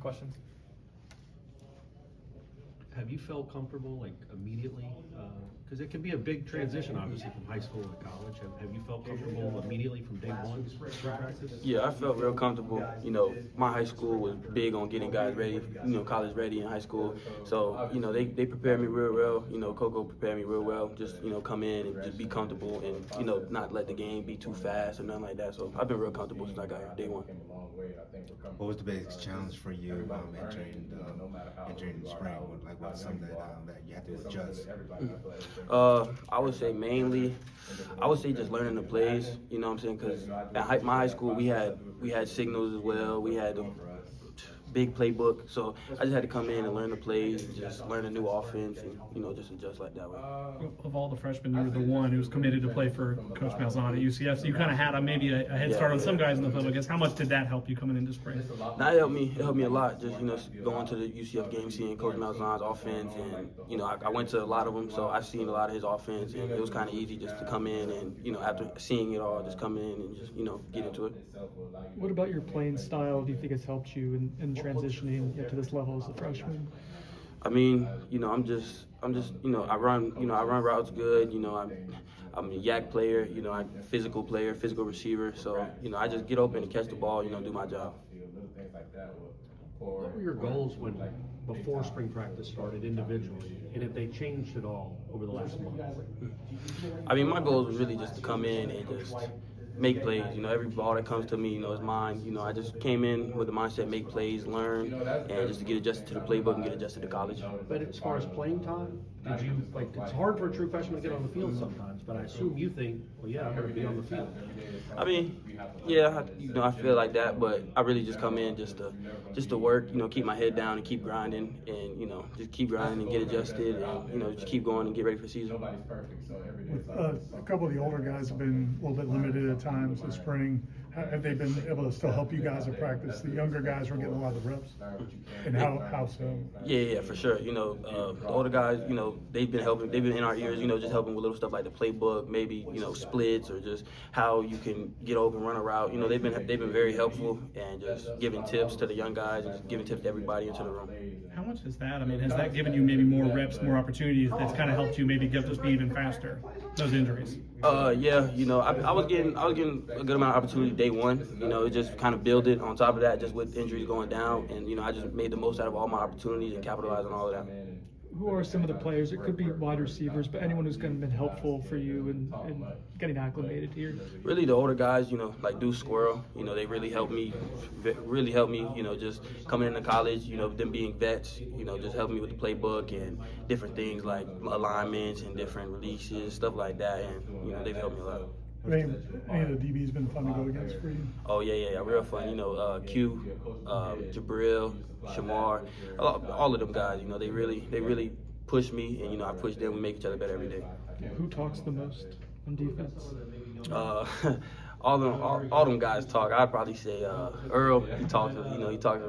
question? Have you felt comfortable, like, immediately? Because it can be a big transition, obviously, from high school to college. Have you felt comfortable immediately from day one spring practice? Yeah, I felt real comfortable. You know, my high school was big on getting guys ready, you know, college ready in high school. So, you know, they prepared me real well. You know, Coco prepared me real well. Just, you know, come in and just be comfortable and, you know, not let the game be too fast or nothing like that. So I've been real comfortable since I got here, day one. What was the biggest challenge for you entering spring? What's something that you had to adjust? I would say mainly, I would say just learning the plays. You know what I'm saying? Because at my high school we had signals as well. We had a big playbook, so I just had to come in and learn the plays, and just learn a new offense, and you know, just adjust like that way. Of all the freshmen, you were the one who was committed to play for Coach Malzahn at UCF, so you kind of had maybe a head start on some guys in the field. I guess how much did that help you coming into spring? Now it helped me a lot. Just, you know, going to the UCF game, seeing Coach Malzahn's offense, and you know, I went to a lot of them, so I've seen a lot of his offense, and it was kind of easy just to come in and, you know, after seeing it all, just come in and just, you know, get into it. What about your playing style do you think has helped you in transitioning to this level as a freshman? I mean, you know, I'm just, you know, I run routes good. You know, I'm a yak player. You know, I'm a physical player, physical receiver. So, you know, I just get open and catch the ball. You know, do my job. What were your goals before spring practice started individually, and if they changed at all over the last month? I mean, my goal was really just to come in and just make plays. You know, every ball that comes to me, you know, is mine. You know, I just came in with the mindset, make plays, learn, and just to get adjusted to the playbook and get adjusted to college. But as far as playing time, did you, like, it's hard for a true freshman to get on the field sometimes, but I assume you think, well, yeah, I'm going to be on the field. I mean, yeah, you know, I feel like that, but I really just come in just to work, you know, keep my head down and keep grinding, and, you know, just keep grinding and get adjusted, and, you know, just keep going and get ready for the season. A couple of the older guys have been a little bit limited at times this spring. Have they been able to still help you guys at practice? The younger guys were getting a lot of reps, and how so? Yeah, for sure. You know, the older guys, you know, they've been helping. They've been in our ears, you know, just helping with little stuff like the playbook, maybe, you know, splits, or just how you can get open, run a route. You know, they've been very helpful, and just giving tips to the young guys and just giving tips to everybody into the room. How much is that? I mean, has that given you maybe more reps, more opportunities that's kind of helped you maybe get up to speed even faster, those injuries? Yeah, you know, I was getting a good amount of opportunity day one. You know, it just kind of build it on top of that, just with injuries going down, and, you know, I just made the most out of all my opportunities and capitalized on all of that. Who are some of the players? It could be wide receivers, but anyone who's kind of been helpful for you in getting acclimated here? Really, the older guys, you know, like Deuce Squirrel, you know, they really helped me, you know, just coming into college, you know, them being vets, you know, just helping me with the playbook and different things like alignments and different releases, stuff like that, and, you know, they've helped me a lot. Any of the DBs been fun to go against for you? Oh, yeah, real fun. You know, Q, Jabril, Shamar, all of them guys, you know, they really push me, and, you know, I push them. We make each other better every day. Who talks the most on defense? All them guys talk. I'd probably say Earl. He talks a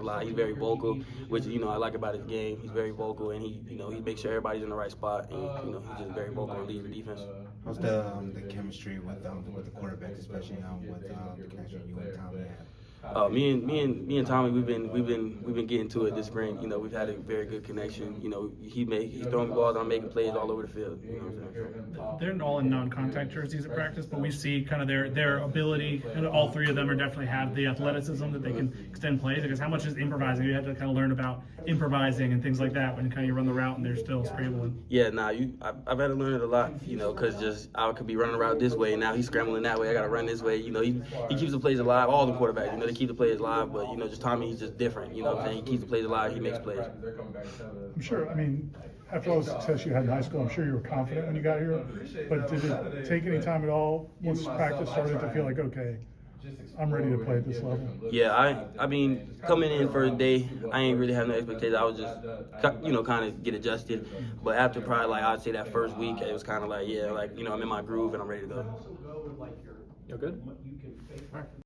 lot. He's very vocal, which, you know, I like about his game. He's very vocal, and he makes sure everybody's in the right spot, and, you know, he's just very vocal and leads the defense. How's the chemistry with the quarterbacks, especially with the connection you and Tommy have? Me and Tommy, we've been getting to it this spring. You know, we've had a very good connection. You know, he's throwing balls, I'm making plays all over the field. You know what I'm saying? They're all in non-contact jerseys at practice, but we see kind of their ability, and all three of them are definitely have the athleticism that they can extend plays. Because how much is improvising? You have to kind of learn about improvising and things like that when you run the route and they're still scrambling. Yeah, I've had to learn it a lot. You know, because I could be running a route this way, and now he's scrambling that way. I got to run this way. You know, he keeps the plays alive. All the quarterbacks, you know, they keep the plays alive, but, you know, just Tommy, he's just different. You know what I'm saying? He keeps the plays alive. He makes plays. I'm sure. I mean, after all the success you had in high school, I'm sure you were confident when you got here. But did it take any time at all once practice started to feel like, okay, I'm ready to play at this level? Yeah, I mean, coming in first day, I ain't really have no expectations. I was just, you know, kind of get adjusted. But after probably, like, I'd say that first week, it was kind of like, yeah, like, you know, I'm in my groove and I'm ready to go. You're good? All right.